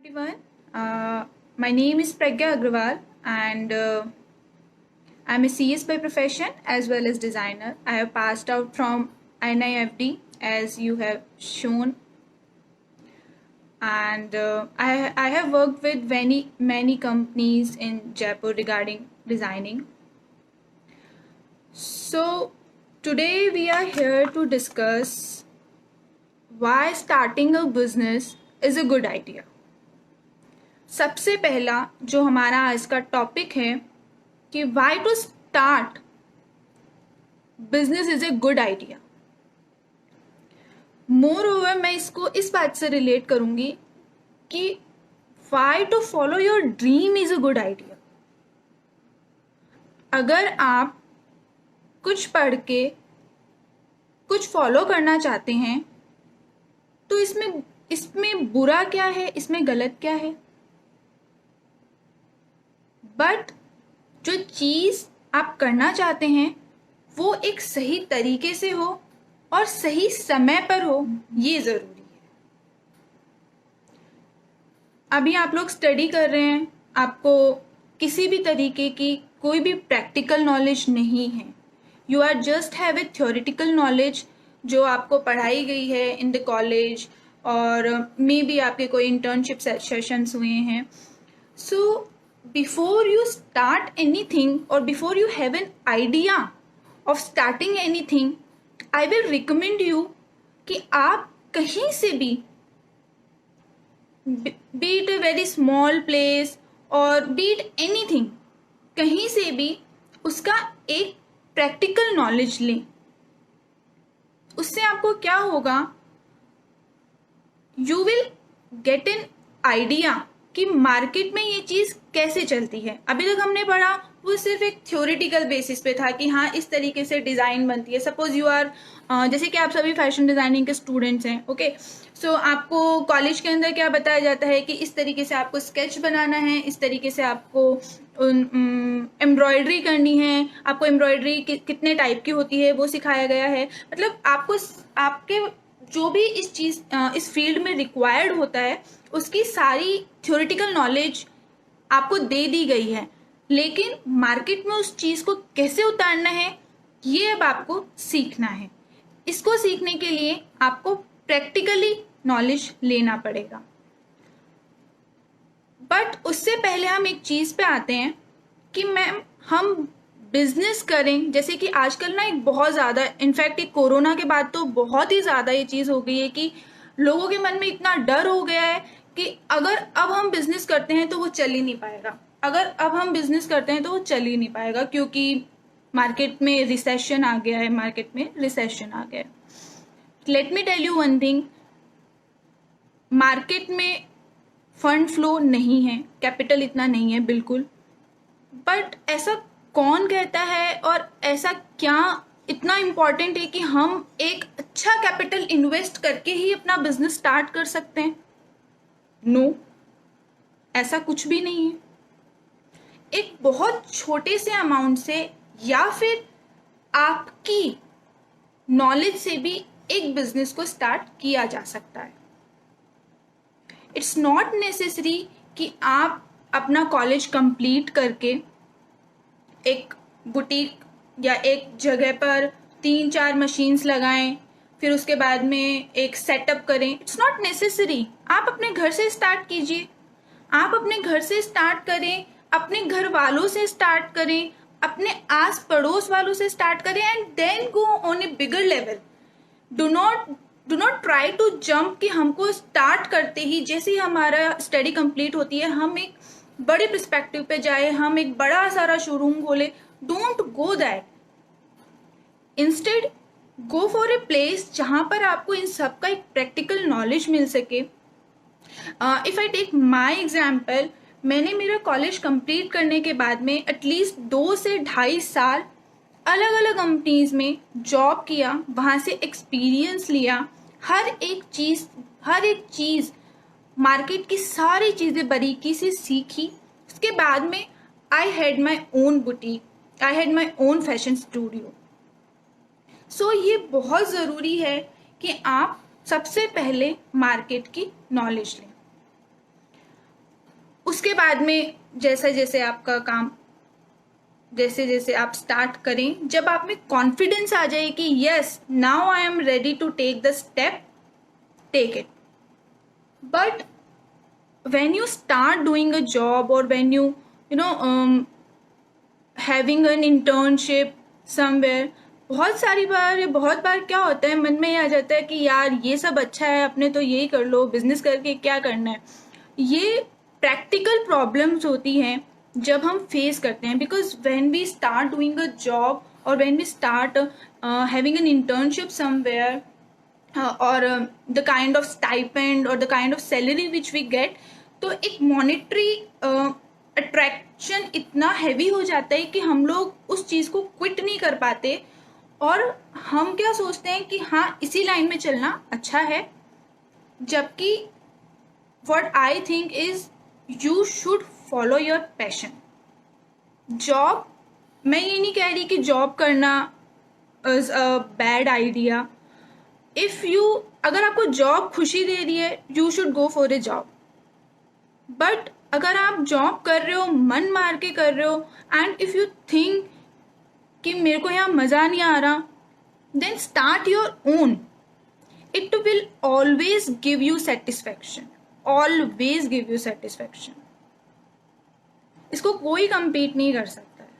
Everyone, my name is Pragya Agrawal and I'm a CS by profession as well as designer. I have passed out from NIFD as you have shown, and I have worked with many companies in Jaipur regarding designing. So today we are here to discuss why starting a business is a good idea. सबसे पहला जो हमारा आज का topic है कि why to start business is a good idea. Moreover मैं इसको इस बात से रिलेट करूंगी कि why to follow your dream is a good idea. अगर आप कुछ पढ़ के कुछ फॉलो करना चाहते हैं तो इसमें बुरा क्या है, इसमें गलत क्या है। बट जो चीज़ आप करना चाहते हैं वो एक सही तरीके से हो और सही समय पर हो, ये ज़रूरी है। अभी आप लोग स्टडी कर रहे हैं, आपको किसी भी तरीके की कोई भी प्रैक्टिकल नॉलेज नहीं है। You are just have a theoretical knowledge जो आपको पढ़ाई गई है इन द कॉलेज, और मे बी आपके कोई इंटर्नशिप सेशंस हुए हैं। सो before you start anything or before you have an idea of starting anything, I will recommend you कि आप कहीं से भी, be it a very small place or be it anything, कहीं से भी उसका एक प्रैक्टिकल नॉलेज लें। उससे आपको क्या होगा, you will get an idea कि मार्केट में ये चीज़ कैसे चलती है। अभी तक हमने पढ़ा वो सिर्फ एक थ्योरेटिकल बेसिस पे था कि हाँ इस तरीके से डिज़ाइन बनती है। सपोज यू आर जैसे कि आप सभी फैशन डिज़ाइनिंग के स्टूडेंट्स हैं, ओके। सो आपको कॉलेज के अंदर क्या बताया जाता है कि इस तरीके से आपको स्केच बनाना है, इस तरीके से आपको एम्ब्रॉयडरी करनी है, आपको एम्ब्रॉयडरी कितने टाइप की होती है वो सिखाया गया है। मतलब आपको आपके जो भी इस फील्ड में रिक्वायर्ड होता है उसकी सारी थ्योरेटिकल नॉलेज आपको दे दी गई है, लेकिन मार्केट में उस चीज़ को कैसे उतारना है ये अब आपको सीखना है। इसको सीखने के लिए आपको प्रैक्टिकली नॉलेज लेना पड़ेगा। बट उससे पहले हम एक चीज़ पे आते हैं कि हम बिजनेस करें। जैसे कि आजकल ना एक बहुत ज़्यादा, इनफैक्ट एक कोरोना के बाद तो बहुत ही ज़्यादा ये चीज़ हो गई है कि लोगों के मन में इतना डर हो गया है कि अगर अब हम बिजनेस करते हैं तो वो चल ही नहीं पाएगा, अगर अब हम बिजनेस करते हैं तो वो चल ही नहीं पाएगा, क्योंकि मार्केट में रिसेशन आ गया है, मार्केट में रिसेशन आ गया है। Let me tell you one thing, market में फंड फ्लो नहीं है, कैपिटल इतना नहीं है बिल्कुल। बट ऐसा कौन कहता है और ऐसा क्या इतना इम्पॉर्टेंट है कि हम एक अच्छा कैपिटल इन्वेस्ट करके ही अपना बिजनेस स्टार्ट कर सकते हैं? नो, ऐसा कुछ भी नहीं है। एक बहुत छोटे से अमाउंट से या फिर आपकी नॉलेज से भी एक बिजनेस को स्टार्ट किया जा सकता है। इट्स नॉट नेसेसरी कि आप अपना कॉलेज कंप्लीट करके एक बुटीक या एक जगह पर 3-4 मशीन्स लगाएं, फिर उसके बाद में एक सेटअप करें। It's not necessary. आप अपने घर से स्टार्ट कीजिए, आप अपने घर से स्टार्ट करें, अपने घर वालों से स्टार्ट करें, अपने आस पड़ोस वालों से स्टार्ट करें, and then go on a bigger level. Do not try to jump कि हमको स्टार्ट करते ही जैसे ही हमारा स्टडी कंप्लीट होती है हम एक बड़े पर्सपेक्टिव पे जाए, हम एक बड़ा सारा शोरूम खोले। Don't go that. Instead go for a place जहाँ पर आपको इन सब का एक प्रैक्टिकल नॉलेज मिल सके। If I take my example, मैंने मेरा कॉलेज कंप्लीट करने के बाद में एटलीस्ट 2 से 2.5 साल अलग अलग कंपनीज में जॉब किया, वहाँ से एक्सपीरियंस लिया, हर एक चीज़ मार्केट की सारी चीज़ें बारीकी से सीखी। उसके बाद में I had my own boutique, I had my own fashion studio. So ये बहुत ज़रूरी है कि आप सबसे पहले मार्केट की नॉलेज लें। उसके बाद में जैसे जैसे आपका काम, जैसे जैसे आप स्टार्ट करें, जब आप में कॉन्फिडेंस आ जाए कि yes now I am ready to take the step, take it. But when you start doing a job, or when you know having an internship somewhere, बहुत बार क्या होता है, मन में ये आ जाता है कि यार ये सब अच्छा है, अपने तो यही कर लो, बिजनेस करके क्या करना है. ये प्रैक्टिकल प्रॉब्लम्स होती हैं जब हम फेस करते हैं, because when we start doing a job, और when we start having an internship somewhere, or the kind of stipend or the kind of salary which we get, तो एक मॉनेटरी अट्रैक्शन इतना हैवी हो जाता है कि हम लोग उस चीज़ को क्विट नहीं कर पाते, और हम क्या सोचते हैं कि हाँ इसी लाइन में चलना अच्छा है. जबकि what I think is you should follow your passion. Job, मैं ये नहीं कह रही कि जॉब करना is a bad idea. If you, अगर आपको जॉब खुशी दे रही है, you should go for a job. But अगर आप जॉब कर रहे हो, मन मार के कर रहे हो, एंड इफ यू थिंक कि मेरे को यहाँ मजा नहीं आ रहा, then start your own. It will always give you satisfaction, always give you satisfaction. इसको कोई कंपीट नहीं कर सकता है.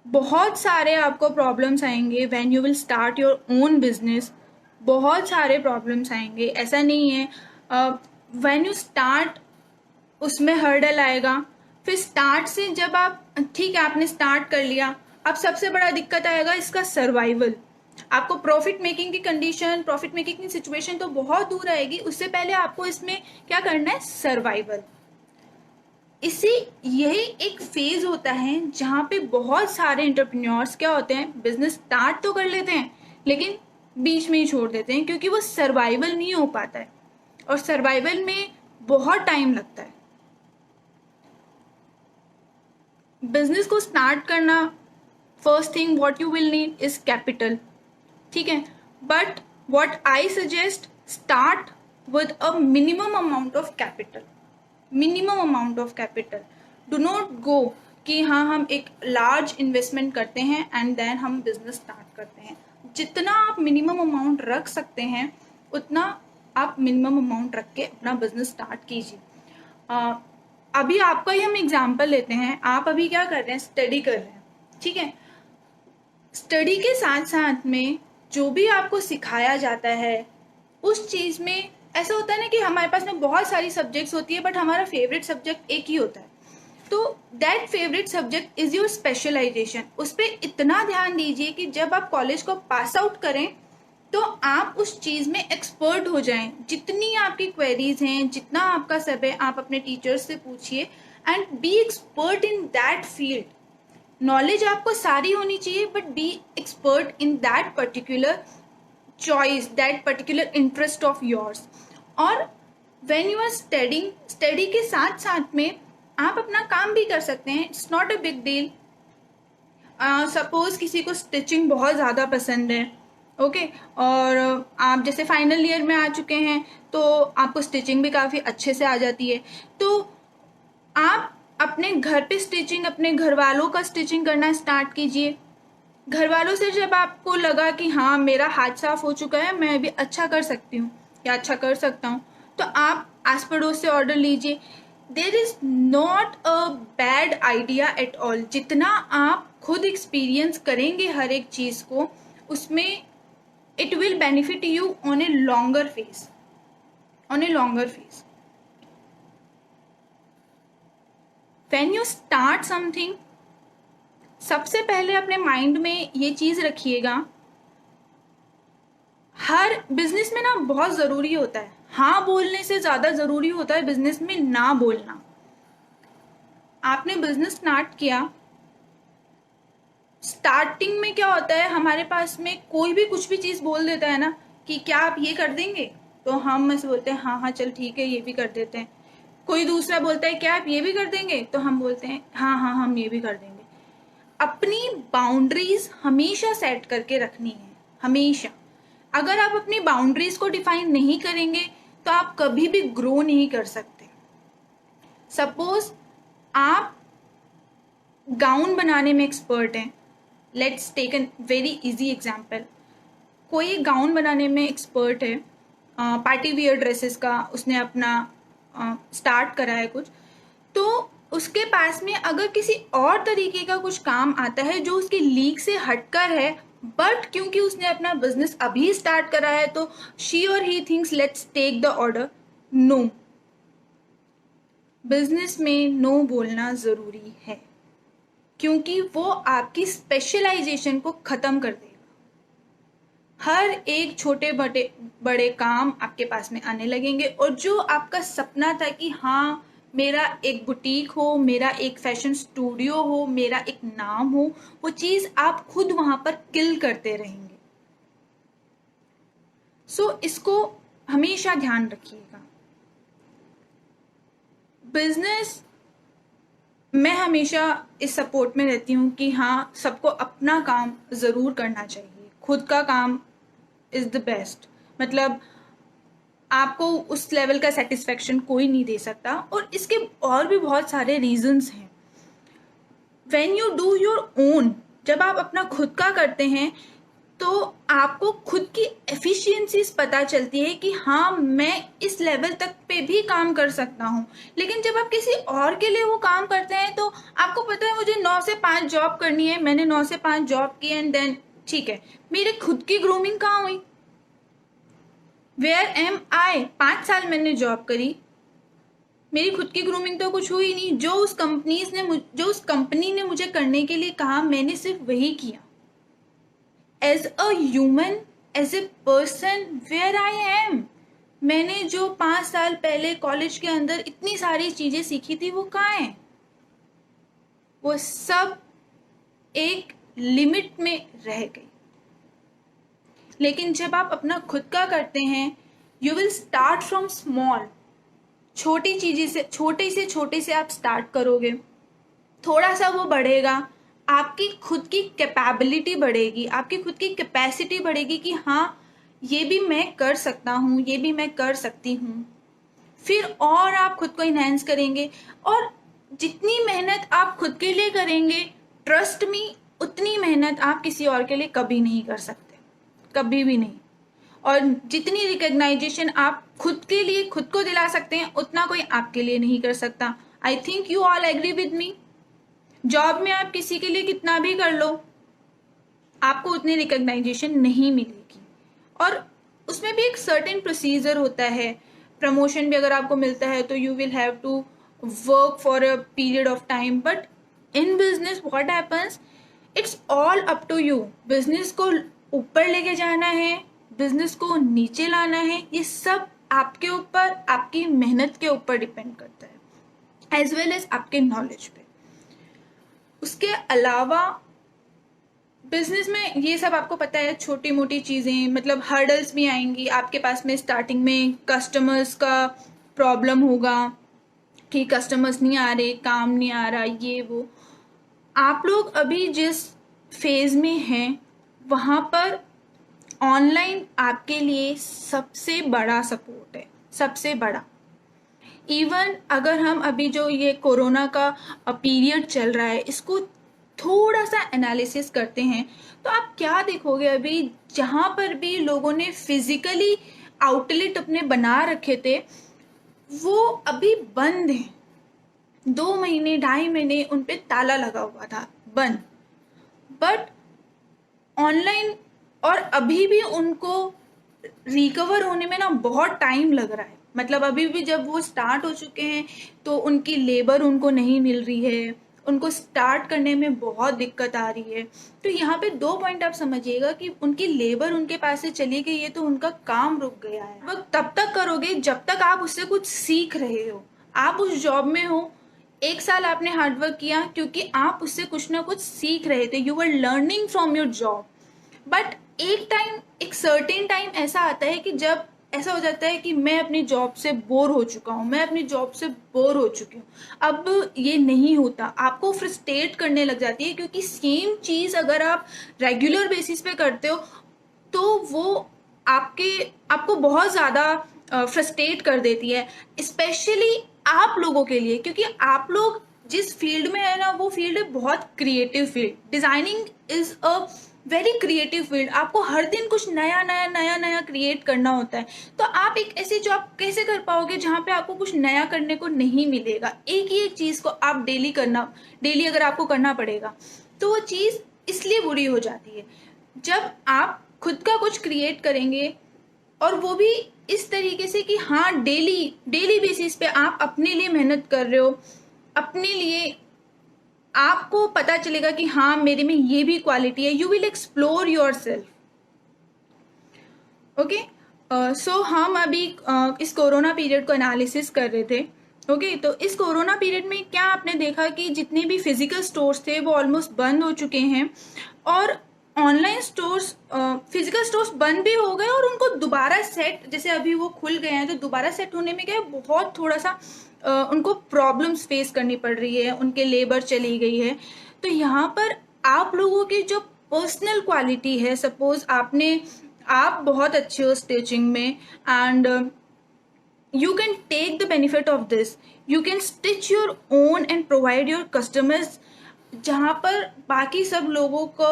बहुत सारे आपको प्रॉब्लम्स आएंगे when you will start your own business. बहुत सारे प्रॉब्लम्स आएंगे, ऐसा नहीं है. व्हेन यू स्टार्ट, उसमें हर्डल आएगा. फिर स्टार्ट से जब आप, ठीक है आपने स्टार्ट कर लिया, अब सबसे बड़ा दिक्कत आएगा इसका सर्वाइवल. आपको प्रॉफिट मेकिंग की कंडीशन, प्रॉफिट मेकिंग की सिचुएशन तो बहुत दूर आएगी, उससे पहले आपको इसमें क्या करना है, सर्वाइवल. इसी यही एक फेज होता है जहाँ पे बहुत सारे एंटरप्रेन्योर्स क्या होते हैं, बिजनेस स्टार्ट तो कर लेते हैं लेकिन बीच में ही छोड़ देते हैं, क्योंकि वो सर्वाइवल नहीं हो पाता है, और सर्वाइवल में बहुत टाइम लगता है. बिजनेस को स्टार्ट करना, first thing what you will need is capital, ठीक है. But what I suggest, start with a minimum amount of capital. Minimum amount of capital. Do not go कि हाँ हम एक लार्ज इन्वेस्टमेंट करते हैं एंड देन हम बिजनेस स्टार्ट करते हैं. जितना आप मिनिमम अमाउंट रख सकते हैं उतना आप मिनिमम अमाउंट रख के अपना बिजनेस स्टार्ट कीजिए. अभी आपका ही हम एग्जाम्पल लेते हैं. आप अभी क्या कर रहे हैं, स्टडी कर रहे हैं, ठीक है. स्टडी के साथ साथ में जो भी आपको सिखाया जाता है उस चीज़ में ऐसा होता है ना कि हमारे पास में बहुत सारी सब्जेक्ट्स होती है, बट हमारा फेवरेट सब्जेक्ट एक ही होता है. तो that favourite subject is your specialisation. उस पर इतना ध्यान दीजिए कि जब आप कॉलेज को पास आउट करें तो आप उस चीज़ में एक्सपर्ट हो जाएं. जितनी आपकी क्वेरीज हैं, जितना आपका सब है, आप अपने टीचर्स से पूछिए and be expert in that field. Knowledge आपको सारी होनी चाहिए, but be expert in that particular choice, that particular interest of yours. और when you are studying, study के साथ साथ में आप अपना काम भी कर सकते हैं. It's not a big deal. Suppose किसी को स्टिचिंग बहुत ज़्यादा पसंद है, ओके, और आप जैसे फाइनल ईयर में आ चुके हैं तो आपको स्टिचिंग भी काफ़ी अच्छे से आ जाती है, तो आप अपने घर पे स्टिचिंग, अपने घर वालों का स्टिचिंग करना स्टार्ट कीजिए. घर वालों से जब आपको लगा कि हाँ मेरा हाथ साफ हो चुका है, मैं भी अच्छा कर सकती हूँ या अच्छा कर सकता हूँ, तो आप आस पड़ोस से ऑर्डर लीजिए. There is not a bad idea at all. जितना आप खुद एक्सपीरियंस करेंगे हर एक चीज़ को, उसमें it will benefit you on a longer phase, on a longer phase. When you start something, सबसे पहले अपने माइंड में ये चीज़ रखिएगा, हर बिजनेस में ना बहुत ज़रूरी होता है, हाँ बोलने से ज़्यादा ज़रूरी होता है बिजनेस में ना बोलना. आपने बिजनेस स्टार्ट किया, स्टार्टिंग में क्या होता है, हमारे पास में कोई भी कुछ भी चीज़ बोल देता है ना कि क्या आप ये कर देंगे, तो हम ऐसे बोलते हैं हाँ हाँ चल ठीक है ये भी कर देते हैं. कोई दूसरा बोलता है क्या आप ये भी कर देंगे, तो हम बोलते हैं हाँ हाँ हम ये भी कर देंगे. अपनी बाउंड्रीज हमेशा सेट करके रखनी है, हमेशा. अगर आप अपनी बाउंड्रीज को डिफाइन नहीं करेंगे तो आप कभी भी ग्रो नहीं कर सकते. सपोज आप गाउन बनाने में एक्सपर्ट हैं, let's take an very easy example. कोई गाउन बनाने में एक्सपर्ट है, पार्टी वियर ड्रेसेस का उसने अपना स्टार्ट करा है कुछ, तो उसके पास में अगर किसी और तरीके का कुछ काम आता है जो उसकी लीग से हटकर है, बट क्योंकि उसने अपना बिजनेस अभी स्टार्ट करा है तो शी और he thinks let's take the order. No, business में नो बोलना ज़रूरी है, क्योंकि वो आपकी स्पेशलाइजेशन को ख़त्म कर देगा। हर एक छोटे बड़े बड़े काम आपके पास में आने लगेंगे, और जो आपका सपना था कि हाँ मेरा एक बुटीक हो, मेरा एक फैशन स्टूडियो हो, मेरा एक नाम हो, वो चीज़ आप खुद वहाँ पर किल करते रहेंगे। सो इसको हमेशा ध्यान रखिएगा। बिजनेस मैं हमेशा इस सपोर्ट में रहती हूँ कि हाँ सबको अपना काम ज़रूर करना चाहिए, खुद का काम इज़ द बेस्ट। मतलब आपको उस लेवल का सेटिस्फेक्शन कोई नहीं दे सकता, और इसके और भी बहुत सारे रीजंस हैं। When you do your own, जब आप अपना खुद का करते हैं तो आपको खुद की एफिशिएंसीज पता चलती है कि हाँ मैं इस लेवल तक पे भी काम कर सकता हूँ। लेकिन जब आप किसी और के लिए वो काम करते हैं तो आपको पता है मुझे 9 से 5 जॉब करनी है, मैंने 9 से 5 जॉब की एंड देन ठीक है, मेरे खुद की ग्रूमिंग कहाँ हुई? वेयर एम आई? 5 साल मैंने जॉब करी, मेरी खुद की ग्रूमिंग तो कुछ हुई नहीं। जो उस कंपनी ने मुझे करने के लिए कहा मैंने सिर्फ वही किया। As a human, as a person, where I am, मैंने जो 5 साल पहले कॉलेज के अंदर इतनी सारी चीजें सीखी थी वो कहाँ है? वो सब एक लिमिट में रह गई। लेकिन जब आप अपना खुद का करते हैं, you will start from small. छोटी चीज़ें से छोटे से आप स्टार्ट करोगे, थोड़ा सा वो बढ़ेगा, आपकी खुद की कैपेबिलिटी बढ़ेगी, आपकी खुद की कैपेसिटी बढ़ेगी कि हाँ ये भी मैं कर सकता हूँ, ये भी मैं कर सकती हूँ। फिर और आप खुद को इन्हेंस करेंगे, और जितनी मेहनत आप खुद के लिए करेंगे, ट्रस्ट मी, उतनी मेहनत आप किसी और के लिए कभी नहीं कर सकते, कभी भी नहीं। और जितनी रिकग्नाइजेशन आप खुद के लिए खुद को दिला सकते हैं, उतना कोई आपके लिए नहीं कर सकता। I think you all agree with me. Job में आप किसी के लिए कितना भी कर लो, आपको उतनी रिकग्नाइजेशन नहीं मिलेगी, और उसमें भी एक सर्टेन प्रोसीजर होता है। प्रमोशन भी अगर आपको मिलता है तो you will have to work for a period of time, but in business what happens, it's all up to you. Business को ऊपर लेके जाना है, बिजनेस को नीचे लाना है, ये सब आपके ऊपर, आपकी मेहनत के ऊपर डिपेंड करता है, एज वेल एज आपके नॉलेज पे। उसके अलावा बिजनेस में ये सब आपको पता है, छोटी मोटी चीज़ें, मतलब हर्डल्स भी आएंगी आपके पास में। स्टार्टिंग में कस्टमर्स का प्रॉब्लम होगा कि कस्टमर्स नहीं आ रहे, काम नहीं आ रहा, ये वो। आप लोग अभी जिस फेज में हैं वहाँ पर ऑनलाइन आपके लिए सबसे बड़ा सपोर्ट है, सबसे बड़ा। इवन अगर हम अभी जो ये कोरोना का पीरियड चल रहा है इसको थोड़ा सा एनालिसिस करते हैं तो आप क्या देखोगे, अभी जहाँ पर भी लोगों ने फिजिकली आउटलेट अपने बना रखे थे वो अभी बंद हैं। 2 महीने 2.5 महीने उन पे ताला लगा हुआ था, बंद। बट ऑनलाइन, और अभी भी उनको रिकवर होने में ना बहुत टाइम लग रहा है। मतलब अभी भी जब वो स्टार्ट हो चुके हैं तो उनकी लेबर उनको नहीं मिल रही है, उनको स्टार्ट करने में बहुत दिक्कत आ रही है। तो यहाँ पे 2 पॉइंट आप समझिएगा कि उनकी लेबर उनके पास से चली गई है तो उनका काम रुक गया है। वो तब तक करोगे जब तक आप उससे कुछ सीख रहे हो, आप उस जॉब में हो, 1 साल आपने हार्डवर्क किया क्योंकि आप उससे कुछ ना कुछ सीख रहे थे, you are learning from your job. But एक सर्टेन टाइम ऐसा आता है कि जब ऐसा हो जाता है कि मैं अपनी जॉब से बोर हो चुका हूँ, मैं अपनी जॉब से बोर हो चुकी हूँ, अब ये नहीं होता, आपको फ्रस्ट्रेट करने लग जाती है। क्योंकि सेम चीज़ अगर आप रेगुलर बेसिस पे करते हो तो वो आपको बहुत ज़्यादा फ्रस्ट्रेट कर देती है, स्पेशली आप लोगों के लिए, क्योंकि आप लोग जिस फील्ड में है ना, वो फील्ड है बहुत creative field. Designing is a very creative field. आपको हर दिन कुछ नया नया नया नया क्रिएट करना होता है। तो आप एक ऐसी जॉब कैसे कर पाओगे जहाँ पे आपको कुछ नया करने को नहीं मिलेगा? एक ही एक चीज़ को आप डेली अगर आपको करना पड़ेगा, तो वो चीज़ इसलिए बुरी हो जाती है। जब आप खुद का कुछ क्रिएट करेंगे, और वो भी इस तरीके से कि हाँ, डेली डेली बेसिस पे आप अपने लिए मेहनत कर रहे हो, अपने लिए आपको पता चलेगा कि हाँ, मेरे में ये भी क्वालिटी है। You will explore yourself. Okay, so हम अभी इस कोरोना पीरियड को एनालिसिस कर रहे थे। ओके, तो इस कोरोना पीरियड में क्या आपने देखा कि जितने भी फिजिकल स्टोर्स थे वो ऑलमोस्ट बंद हो चुके हैं, और ऑनलाइन स्टोर्स, फिजिकल स्टोर्स बंद भी हो गए, और उनको दोबारा सेट, जैसे अभी वो खुल गए हैं, तो दोबारा सेट होने में क्या है, बहुत थोड़ा सा उनको प्रॉब्लम्स फेस करनी पड़ रही है, उनके लेबर चली गई है। तो यहाँ पर आप लोगों की जो पर्सनल क्वालिटी है, सपोज आप बहुत अच्छे हो स्टिचिंग में, and you can take the benefit of this. You can stitch your own and provide your customers, जहाँ पर बाकी सब लोगों को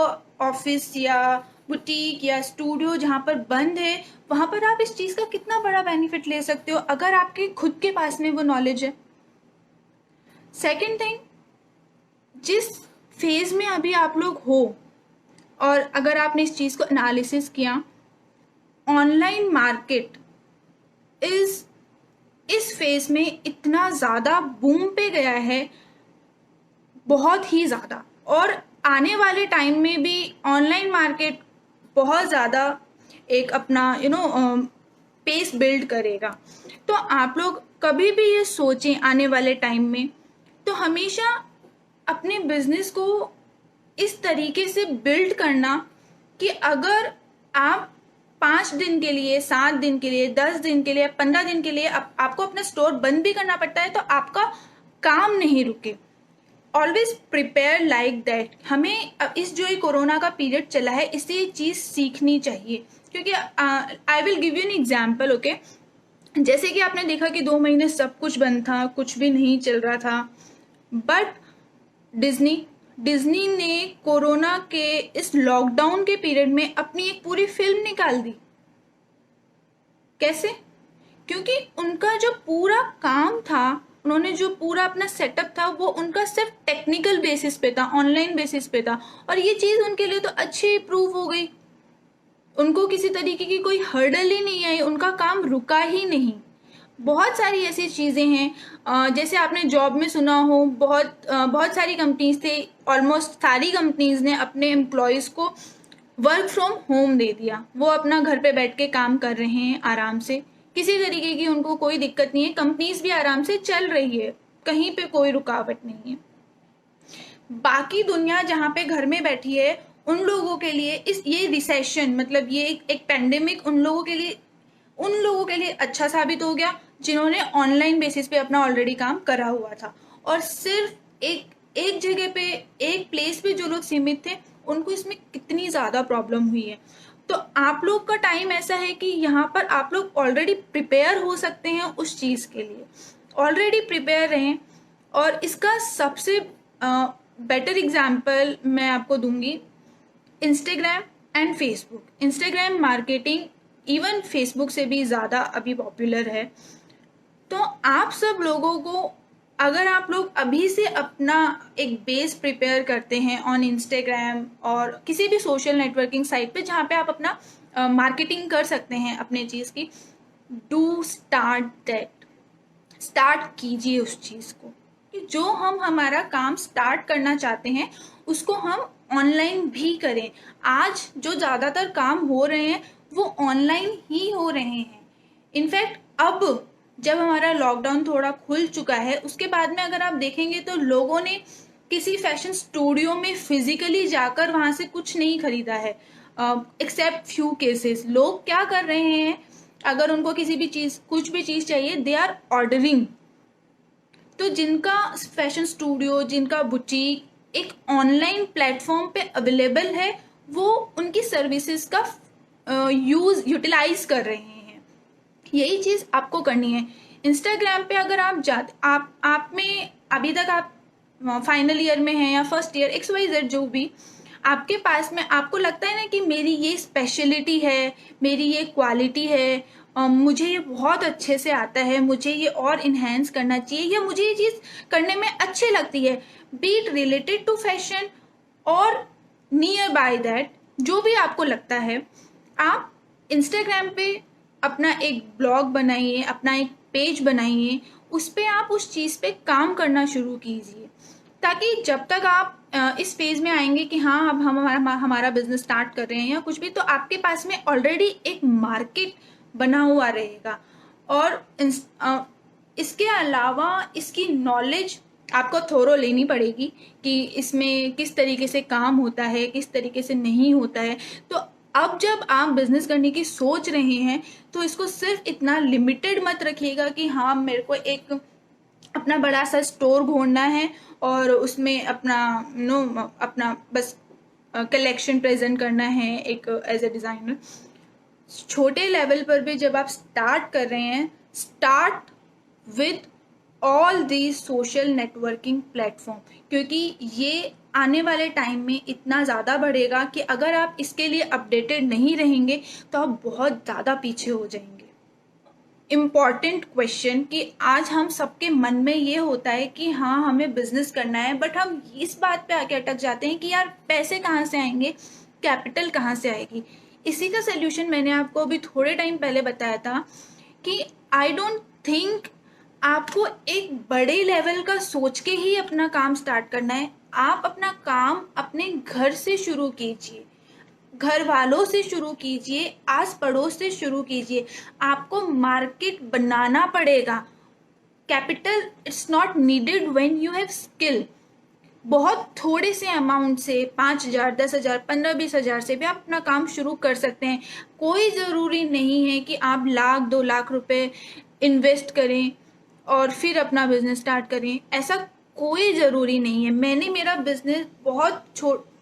ऑफिस या बुटीक या स्टूडियो जहाँ पर बंद है, वहाँ पर आप इस चीज़ का कितना बड़ा बेनिफिट ले सकते हो अगर आपके खुद के पास में वो नॉलेज है। सेकंड थिंग, जिस फेज में अभी आप लोग हो, और अगर आपने इस चीज़ को एनालिसिस किया, ऑनलाइन मार्केट इस फेज में इतना ज़्यादा बूम पे गया है, बहुत ही ज़्यादा, और आने वाले टाइम में भी ऑनलाइन मार्केट बहुत ज़्यादा एक अपना पेस बिल्ड करेगा। तो आप लोग कभी भी ये सोचें आने वाले टाइम में, तो हमेशा अपने बिजनेस को इस तरीके से बिल्ड करना कि अगर आप 5 दिन के लिए, 7 दिन के लिए, 10 दिन के लिए, 15 दिन के लिए आपको अपना स्टोर बंद भी करना पड़ता है, तो आपका काम नहीं रुके। Always prepare like that. हमें इस जो ये कोरोना का पीरियड चला है, इससे ये चीज़ सीखनी चाहिए, क्योंकि I will give you an example. Okay, जैसे कि आपने देखा कि 2 महीने सब कुछ बंद था, कुछ भी नहीं चल रहा था, बट डिज्नी ने कोरोना के इस लॉकडाउन के पीरियड में अपनी एक पूरी फिल्म निकाल दी। कैसे? क्योंकि उनका जो पूरा काम था, उन्होंने जो पूरा अपना सेटअप था, वो उनका सिर्फ टेक्निकल बेसिस पे था, ऑनलाइन बेसिस पे था, और ये चीज़ उनके लिए तो अच्छी प्रूव हो गई। उनको किसी तरीके की कोई हर्डल ही नहीं आई, उनका काम रुका ही नहीं। बहुत सारी ऐसी चीज़ें हैं, जैसे आपने जॉब में सुना हो, बहुत सारी कंपनीज थे, ऑलमोस्ट सारी कंपनीज ने अपने एम्प्लॉयज़ को वर्क फ्रॉम होम दे दिया। वो अपना घर पे बैठ के काम कर रहे हैं आराम से, किसी तरीके की उनको कोई दिक्कत नहीं है, कंपनीज भी आराम से चल रही है, कहीं पे कोई रुकावट नहीं है। बाकी दुनिया जहाँ पे घर में बैठी है, उन लोगों के लिए ये रिसेशन, मतलब ये एक पेंडेमिक उन लोगों के लिए अच्छा साबित हो गया, जिन्होंने ऑनलाइन बेसिस पे अपना ऑलरेडी काम करा हुआ था, और सिर्फ एक जगह पे, एक प्लेस पे जो लोग सीमित थे, उनको इसमें कितनी ज़्यादा प्रॉब्लम हुई है। तो आप लोग का टाइम ऐसा है कि यहाँ पर आप लोग ऑलरेडी प्रिपेयर हो सकते हैं उस चीज़ के लिए, ऑलरेडी प्रिपेयर रहें। और इसका सबसे बेटर एग्जाम्पल मैं आपको दूंगी, Instagram and Facebook. Instagram marketing even Facebook से भी ज़्यादा अभी पॉपुलर है। तो आप सब लोगों को, अगर आप लोग अभी से अपना एक बेस प्रिपेयर करते हैं ऑन इंस्टाग्राम और किसी भी सोशल नेटवर्किंग साइट पे जहाँ पे आप अपना मार्केटिंग कर सकते हैं अपने चीज़ की, डू स्टार्ट दैट। स्टार्ट कीजिए उस चीज़ को, कि जो हम हमारा काम स्टार्ट करना चाहते हैं उसको हम ऑनलाइन भी करें। आज जो ज़्यादातर काम हो रहे हैं वो ऑनलाइन ही हो रहे हैं। इनफैक्ट अब जब हमारा लॉकडाउन थोड़ा खुल चुका है, उसके बाद में अगर आप देखेंगे तो लोगों ने किसी फैशन स्टूडियो में फिजिकली जाकर वहाँ से कुछ नहीं खरीदा है, एक्सेप्ट फ्यू केसेस। लोग क्या कर रहे हैं, अगर उनको किसी भी चीज़, कुछ भी चीज़ चाहिए, दे आर ऑर्डरिंग। तो जिनका फैशन स्टूडियो, जिनका बुटीक एक ऑनलाइन प्लेटफॉर्म पे अवेलेबल है, वो उनकी सर्विसेज का यूटिलाइज कर रहे हैं। यही चीज़ आपको करनी है। इंस्टाग्राम पे अगर आप जाते आप में अभी तक आप फाइनल ईयर में हैं या फर्स्ट ईयर XYZ जो भी, आपके पास में आपको लगता है ना कि मेरी ये स्पेशलिटी है, मेरी ये क्वालिटी है, मुझे ये बहुत अच्छे से आता है, मुझे ये और इन्हेंस करना चाहिए, या मुझे ये चीज़ करने में अच्छी लगती है, be it related to fashion और नियर बाय दैट, जो भी आपको लगता है, आप इंस्टाग्राम पे अपना एक ब्लॉग बनाइए, अपना एक पेज बनाइए, उस पर आप उस चीज़ पे काम करना शुरू कीजिए, ताकि जब तक आप इस फेज में आएंगे कि हाँ अब हम हमारा बिजनेस स्टार्ट कर रहे हैं या कुछ भी, तो आपके पास में ऑलरेडी एक मार्केट बना हुआ रहेगा। और इसके अलावा इसकी नॉलेज आपको थोरो लेनी पड़ेगी कि इसमें किस तरीके से काम होता है, किस तरीके से नहीं होता है। तो अब जब आप बिजनेस करने की सोच रहे हैं तो इसको सिर्फ इतना लिमिटेड मत रखिएगा कि हाँ मेरे को एक अपना बड़ा सा स्टोर खोलना है और उसमें अपना अपना बस कलेक्शन प्रेजेंट करना है एक एज ए डिज़ाइनर। छोटे लेवल पर भी जब आप स्टार्ट कर रहे हैं, start with all the social networking platform, क्योंकि ये आने वाले टाइम में इतना ज़्यादा बढ़ेगा कि अगर आप इसके लिए अपडेटेड नहीं रहेंगे तो आप बहुत ज़्यादा पीछे हो जाएंगे। इम्पॉर्टेंट क्वेश्चन कि आज हम सबके मन में ये होता है कि हाँ हमें बिजनेस करना है, बट हम इस बात पे आके अटक जाते हैं कि यार पैसे कहाँ से आएंगे, कैपिटल कहाँ से आएगी। इसी का सोल्यूशन मैंने आपको अभी थोड़े टाइम पहले बताया था कि आई डोंट थिंक आपको एक बड़े लेवल का सोच के ही अपना काम स्टार्ट करना है। आप अपना काम अपने घर से शुरू कीजिए, घर वालों से शुरू कीजिए, आस पड़ोस से शुरू कीजिए। आपको मार्केट बनाना पड़ेगा। Capital it's not needed when you have skill. बहुत थोड़े से अमाउंट से 5,000, 10,000, 15-20 हज़ार से भी आप अपना काम शुरू कर सकते हैं। कोई ज़रूरी नहीं है कि आप 1,00,000-2,00,000 रुपए इन्वेस्ट करें और फिर अपना बिजनेस स्टार्ट करें, ऐसा कोई ज़रूरी नहीं है। मैंने मेरा बिजनेस बहुत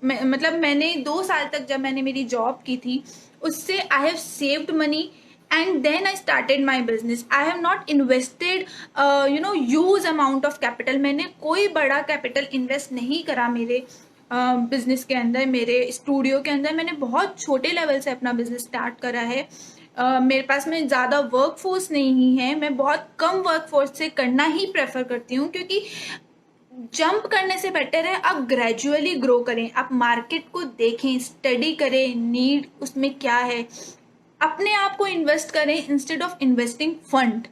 मतलब मैंने 2 साल तक जब मैंने मेरी जॉब की थी उससे I have saved money and then I started my business. I have not invested huge amount of capital. मैंने कोई बड़ा कैपिटल इन्वेस्ट नहीं करा मेरे बिजनेस के अंदर, मेरे स्टूडियो के अंदर। मैंने बहुत छोटे लेवल से अपना बिजनेस स्टार्ट करा है। मेरे पास में ज़्यादा वर्क फोर्स नहीं है, मैं बहुत कम वर्क फोर्स से करना ही प्रेफर करती हूँ, क्योंकि जंप करने से बेटर है आप ग्रेजुअली ग्रो करें, आप मार्केट को देखें, स्टडी करें, नीड उसमें क्या है, अपने आप को इन्वेस्ट करें इंस्टेड ऑफ इन्वेस्टिंग फंड।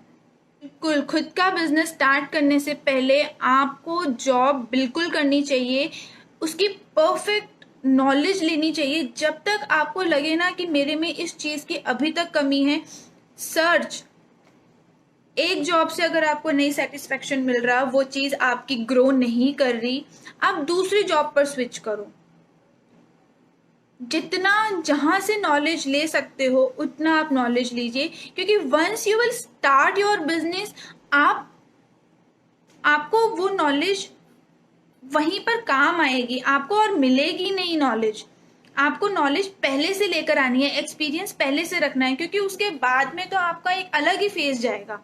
बिल्कुल खुद का बिजनेस स्टार्ट करने से पहले आपको जॉब बिल्कुल करनी चाहिए, उसकी परफेक्ट नॉलेज लेनी चाहिए। जब तक आपको लगे ना कि मेरे में इस चीज़ की अभी तक कमी है, सर्च। एक जॉब से अगर आपको नहीं सेटिस्फेक्शन मिल रहा, वो चीज़ आपकी ग्रो नहीं कर रही, आप दूसरी जॉब पर स्विच करो। जितना जहाँ से नॉलेज ले सकते हो उतना आप नॉलेज लीजिए, क्योंकि once you will start your business, आपको वो नॉलेज वहीं पर काम आएगी, आपको और मिलेगी नहीं नॉलेज। आपको नॉलेज पहले से लेकर आनी है, एक्सपीरियंस पहले से रखना है, क्योंकि उसके बाद में तो आपका एक अलग ही फेज जाएगा।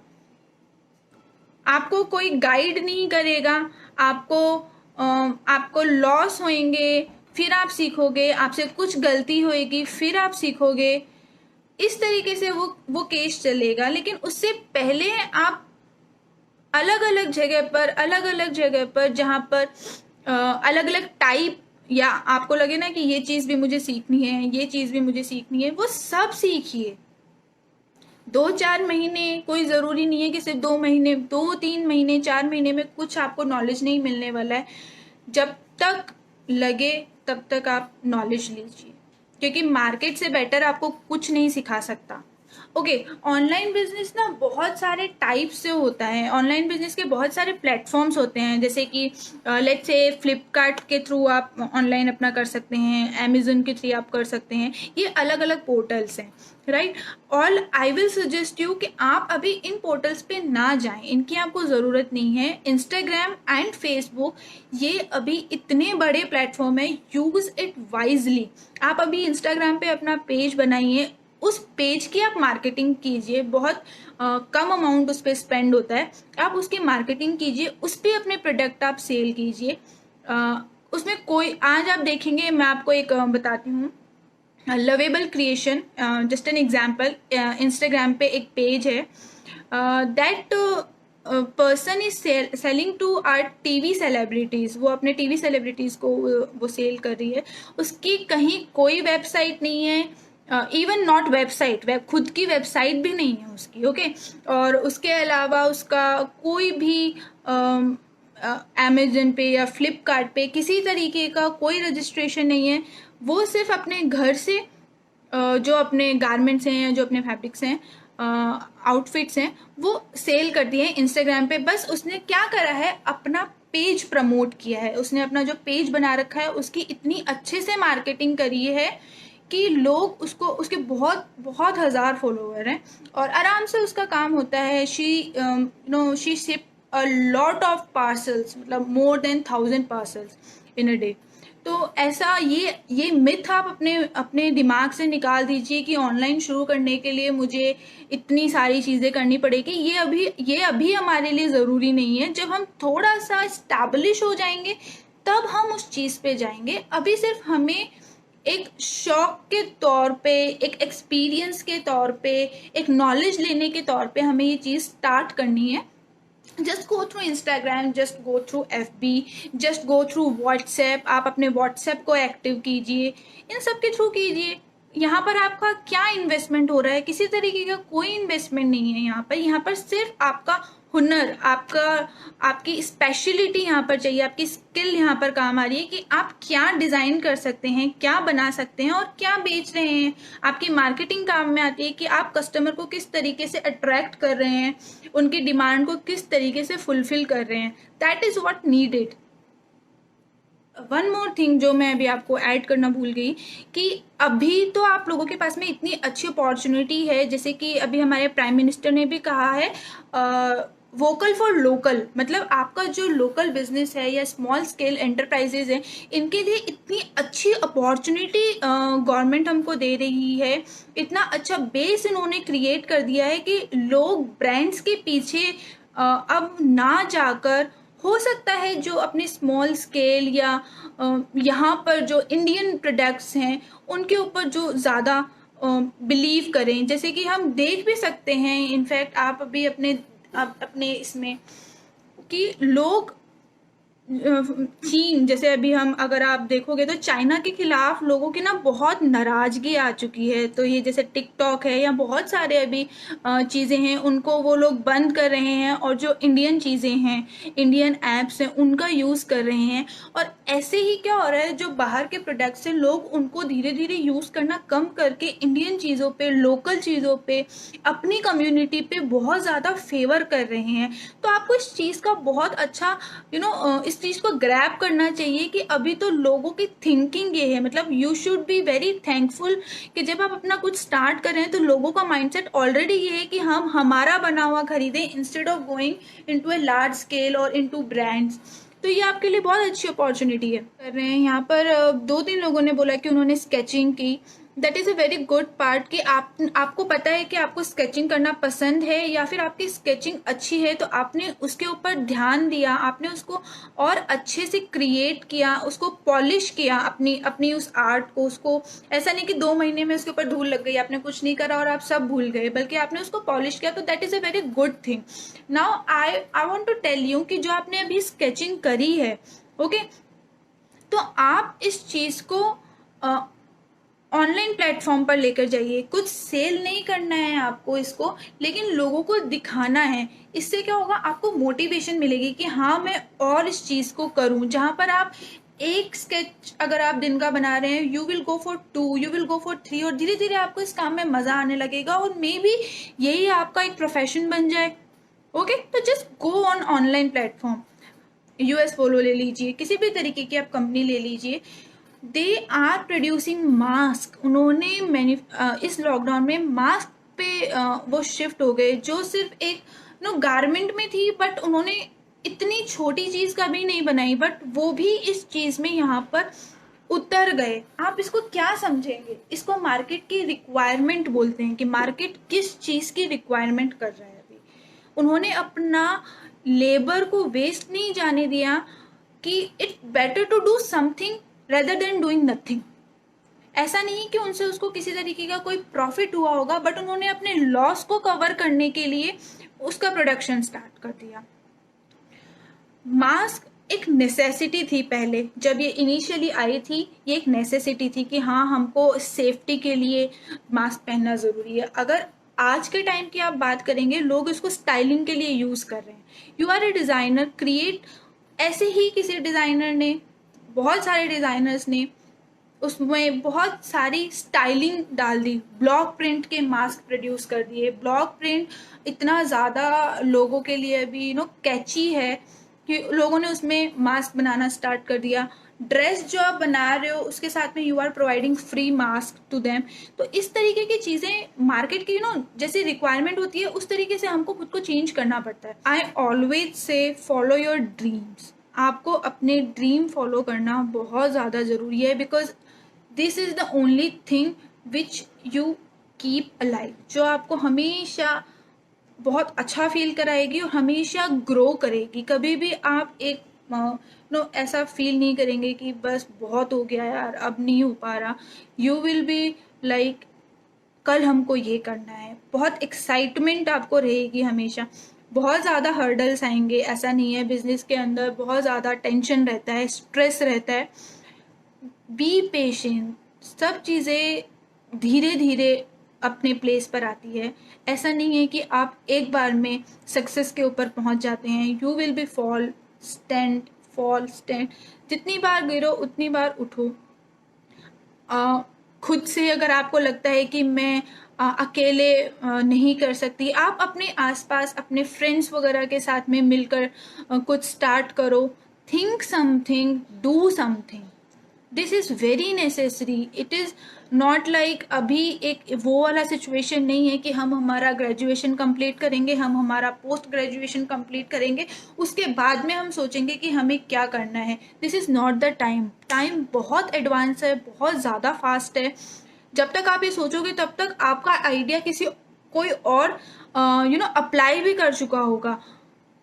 आपको कोई गाइड नहीं करेगा, आपको लॉस होंगे, फिर आप सीखोगे, आपसे कुछ गलती होएगी, फिर आप सीखोगे। इस तरीके से वो केस चलेगा। लेकिन उससे पहले आप अलग अलग जगह पर जहाँ पर अलग अलग टाइप, या आपको लगे ना कि ये चीज़ भी मुझे सीखनी है, ये चीज़ भी मुझे सीखनी है, वो सब सीखिए। 2-4 महीने, कोई ज़रूरी नहीं है कि सिर्फ 2 महीने, 2-3 महीने, 4 महीने में कुछ आपको नॉलेज नहीं मिलने वाला है। जब तक लगे तब तक आप नॉलेज लीजिए, क्योंकि मार्केट से बेटर आपको कुछ नहीं सिखा सकता। ओके, ऑनलाइन बिजनेस ना बहुत सारे टाइप से होता है। ऑनलाइन बिजनेस के बहुत सारे प्लेटफॉर्म्स होते हैं, जैसे कि लेट्स से फ्लिपकार्ट के थ्रू आप ऑनलाइन अपना कर सकते हैं, अमेजन के थ्रू आप कर सकते हैं। ये अलग अलग पोर्टल्स हैं, right. All I will suggest you कि आप अभी इन पोर्टल्स पे ना जाएं, इनकी आपको ज़रूरत नहीं है। इंस्टाग्राम एंड फेसबुक ये अभी इतने बड़े प्लेटफॉर्म है, यूज़ इट वाइजली। आप अभी इंस्टाग्राम पे अपना पेज बनाइए, उस पेज की आप मार्केटिंग कीजिए, बहुत कम अमाउंट उस पर स्पेंड होता है, आप उसकी मार्केटिंग कीजिए, उस पर अपने प्रोडक्ट आप सेल कीजिए। उसमें कोई, आज आप देखेंगे, मैं आपको एक बताती हूँ, lovable creation, just an example, Instagram पे एक पेज है, that person is selling to our TV celebrities, वो अपने टीवी सेलिब्रिटीज को वो सेल कर रही है, उसकी कहीं कोई वेबसाइट नहीं है, इवन नॉट वेबसाइट, खुद की वेबसाइट भी नहीं है उसकी, ओके। और उसके अलावा उसका कोई भी अमेजन पे या फ्लिपकार्ट पे किसी तरीके का कोई रजिस्ट्रेशन नहीं है। वो सिर्फ अपने घर से जो अपने गारमेंट्स हैं या जो अपने फैब्रिक्स हैं, आउटफिट्स हैं, वो सेल करती है इंस्टाग्राम पे। बस उसने क्या करा है, अपना पेज प्रमोट किया है, उसने अपना जो पेज बना रखा है उसकी इतनी अच्छे से मार्केटिंग करी है कि लोग उसको, उसके बहुत बहुत हज़ार फॉलोवर हैं और आराम से उसका काम होता है। She ship a lot of parcels, मतलब more than 1000 parcels in a day. तो ऐसा ये मिथ आप अपने अपने दिमाग से निकाल दीजिए कि ऑनलाइन शुरू करने के लिए मुझे इतनी सारी चीज़ें करनी पड़ेगी। ये अभी हमारे लिए ज़रूरी नहीं है। जब हम थोड़ा सा स्टैब्लिश हो जाएंगे तब हम उस चीज़ पे जाएंगे। अभी सिर्फ हमें एक शौक के तौर पे, एक एक्सपीरियंस के तौर पे, एक नॉलेज लेने के तौर पे हमें ये चीज़ स्टार्ट करनी है। Just go through Instagram, just go through FB, just go through WhatsApp. आप अपने व्हाट्सएप को एक्टिव कीजिए, इन सब के थ्रू कीजिए। यहाँ पर आपका क्या इन्वेस्टमेंट हो रहा है? किसी तरीके का कोई इन्वेस्टमेंट नहीं है यहाँ पर सिर्फ आपका हुनर, आपकी स्पेशलिटी यहाँ पर चाहिए, आपकी स्किल यहाँ पर काम आ रही है कि आप क्या डिज़ाइन कर सकते हैं, क्या बना सकते हैं और क्या बेच रहे हैं। आपकी मार्केटिंग काम में आती है कि आप कस्टमर को किस तरीके से अट्रैक्ट कर रहे हैं, उनकी डिमांड को किस तरीके से फुलफिल कर रहे हैं। That is what needed. One more thing जो मैं अभी आपको ऐड करना भूल गई, कि अभी तो आप लोगों के पास में इतनी अच्छी अपॉर्चुनिटी है, जैसे कि अभी हमारे प्राइम मिनिस्टर ने भी कहा है वोकल फॉर लोकल, मतलब आपका जो लोकल बिजनेस है या स्मॉल स्केल एंटरप्राइजेज है, इनके लिए इतनी अच्छी अपॉर्चुनिटी गवर्नमेंट हमको दे रही है, इतना अच्छा बेस इन्होंने क्रिएट कर दिया है कि लोग ब्रांड्स के पीछे अब ना जाकर, हो सकता है जो अपने स्मॉल स्केल या यहाँ पर जो इंडियन प्रोडक्ट्स हैं उनके ऊपर जो ज़्यादा बिलीव करें। जैसे कि हम देख भी सकते हैं, इनफैक्ट आप अभी अपने इसमें, कि लोग चीन, जैसे अभी हम अगर आप देखोगे तो चाइना के खिलाफ लोगों की ना बहुत नाराजगी आ चुकी है। तो ये जैसे टिकटॉक है या बहुत सारे अभी चीज़ें हैं, उनको वो लोग बंद कर रहे हैं और जो इंडियन चीज़ें हैं, इंडियन ऐप्स हैं, उनका यूज़ कर रहे हैं। और ऐसे ही क्या हो रहा है, जो बाहर के प्रोडक्ट्स हैं लोग उनको धीरे धीरे यूज़ करना कम करके इंडियन चीज़ों पे, लोकल चीज़ों पे, अपनी कम्युनिटी पे बहुत ज़्यादा फेवर कर रहे हैं। तो आपको इस चीज़ का बहुत अच्छा इस चीज़ को ग्रैब करना चाहिए कि अभी तो लोगों की थिंकिंग ये है, मतलब you should be very thankful कि जब आप अपना कुछ स्टार्ट कर रहे हैं तो लोगों का माइंडसेट ऑलरेडी ये है कि हम हमारा बना हुआ खरीदें instead of going into a large scale और इनटू ब्रांड्स। तो ये आपके लिए बहुत अच्छी अपॉर्चुनिटी है। कर रहे हैं यहाँ पर 2-3 लोगों ने बोला कि उन्होंने स्केचिंग की। That is a very good part कि आपको पता है कि आपको स्केचिंग करना पसंद है या फिर आपकी स्केचिंग अच्छी है, तो आपने उसके ऊपर ध्यान दिया, आपने उसको और अच्छे से क्रिएट किया, उसको पॉलिश किया, अपनी उस आर्ट को। उसको ऐसा नहीं कि 2 महीने में उसके ऊपर धूल लग गई, आपने कुछ नहीं करा और आप सब भूल गए, बल्कि आपने उसको पॉलिश किया। तो that is a very good thing. Now I want to tell you कि जो आपने अभी स्केचिंग करी है, ओके, तो आप इस चीज़ को ऑनलाइन प्लेटफॉर्म पर लेकर जाइए। कुछ सेल नहीं करना है आपको इसको, लेकिन लोगों को दिखाना है। इससे क्या होगा, आपको मोटिवेशन मिलेगी कि हाँ मैं और इस चीज़ को करूँ। जहाँ पर आप एक स्केच अगर आप दिन का बना रहे हैं, you will go for 2, you will go for 3, और धीरे धीरे आपको इस काम में मज़ा आने लगेगा और मे बी यही आपका एक प्रोफेशन बन जाए। ओके, तो just go on online platform. US follow ले लीजिए, किसी भी तरीके की आप कंपनी ले लीजिए, दे आर प्रोड्यूसिंग मास्क। उन्होंने इस लॉकडाउन में मास्क पे वो शिफ्ट हो गए, जो सिर्फ एक गारमेंट में थी, बट उन्होंने इतनी छोटी चीज़ कभी नहीं बनाई, बट वो भी इस चीज़ में यहाँ पर उतर गए। आप इसको क्या समझेंगे? इसको मार्केट की रिक्वायरमेंट बोलते हैं कि मार्केट किस चीज़ की रिक्वायरमेंट कर रहा है। अभी उन्होंने अपना लेबर को वेस्ट नहीं जाने दिया कि it's better to do something rather than doing nothing. ऐसा नहीं कि उनसे उसको किसी तरीके का कोई प्रॉफिट हुआ होगा, बट उन्होंने अपने लॉस को कवर करने के लिए उसका प्रोडक्शन स्टार्ट कर दिया। मास्क एक नेसेसिटी थी पहले, जब ये इनिशियली आई थी ये एक नेसेसिटी थी कि हाँ हमको सेफ्टी के लिए मास्क पहनना ज़रूरी है। अगर आज के टाइम की आप बात करेंगे, लोग इसको स्टाइलिंग के लिए यूज़ कर रहे हैं। You are a designer, create, ऐसे ही किसी डिज़ाइनर ने, बहुत सारे डिज़ाइनर्स ने उसमें बहुत सारी स्टाइलिंग डाल दी, ब्लॉक प्रिंट के मास्क प्रोड्यूस कर दिए। ब्लॉक प्रिंट इतना ज़्यादा लोगों के लिए अभी कैची है कि लोगों ने उसमें मास्क बनाना स्टार्ट कर दिया। ड्रेस जो आप बना रहे हो उसके साथ में you are providing free mask to them. तो इस तरीके की चीज़ें मार्केट की जैसी रिक्वायरमेंट होती है उस तरीके से हमको खुद को चेंज करना पड़ता है। I always say follow your dreams. आपको अपने ड्रीम फॉलो करना बहुत ज़्यादा ज़रूरी है, because this is the only thing which you keep alive, जो आपको हमेशा बहुत अच्छा फील कराएगी और हमेशा ग्रो करेगी। कभी भी आप एक ऐसा फील नहीं करेंगे कि बस बहुत हो गया यार अब नहीं हो पा रहा। यू विल बी लाइक कल हमको ये करना है, बहुत एक्साइटमेंट आपको रहेगी हमेशा। बहुत ज़्यादा हर्डल्स आएंगे, ऐसा नहीं है, बिजनेस के अंदर बहुत ज़्यादा टेंशन रहता है, स्ट्रेस रहता है। बी पेशेंट, सब चीज़ें धीरे धीरे अपने प्लेस पर आती है। ऐसा नहीं है कि आप एक बार में सक्सेस के ऊपर पहुंच जाते हैं। You will be fall stand. जितनी बार गिरो उतनी बार उठो। खुद से अगर आपको लगता है कि मैं अकेले नहीं कर सकती, आप अपने आसपास अपने फ्रेंड्स वगैरह के साथ में मिलकर कुछ स्टार्ट करो। Think something, do something, this is very necessary. It is not like अभी एक वो वाला सिचुएशन नहीं है कि हम हमारा ग्रेजुएशन कंप्लीट करेंगे, हम हमारा पोस्ट ग्रेजुएशन कंप्लीट करेंगे, उसके बाद में हम सोचेंगे कि हमें क्या करना है। This is not the time. Time बहुत एडवांस है, बहुत ज़्यादा फास्ट है। जब तक आप ये सोचोगे तब तक आपका आइडिया कोई और अप्लाई भी कर चुका होगा।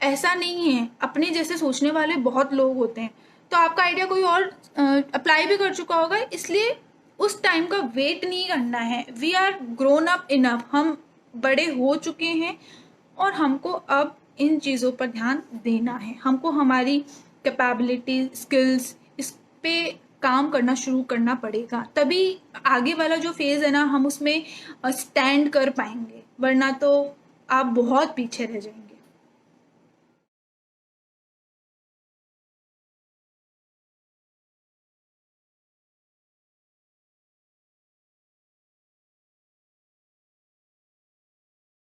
ऐसा नहीं है, अपने जैसे सोचने वाले बहुत लोग होते हैं, तो आपका आइडिया कोई और अप्लाई भी कर चुका होगा। इसलिए उस टाइम का वेट नहीं करना है। We are grown up enough, हम बड़े हो चुके हैं और हमको अब इन चीज़ों पर ध्यान देना है। हमको हमारी कैपेबिलिटी, स्किल्स, इस पे काम करना शुरू करना पड़ेगा, तभी आगे वाला जो फेज़ है ना हम उसमें स्टैंड कर पाएंगे, वरना तो आप बहुत पीछे रह जाएंगे।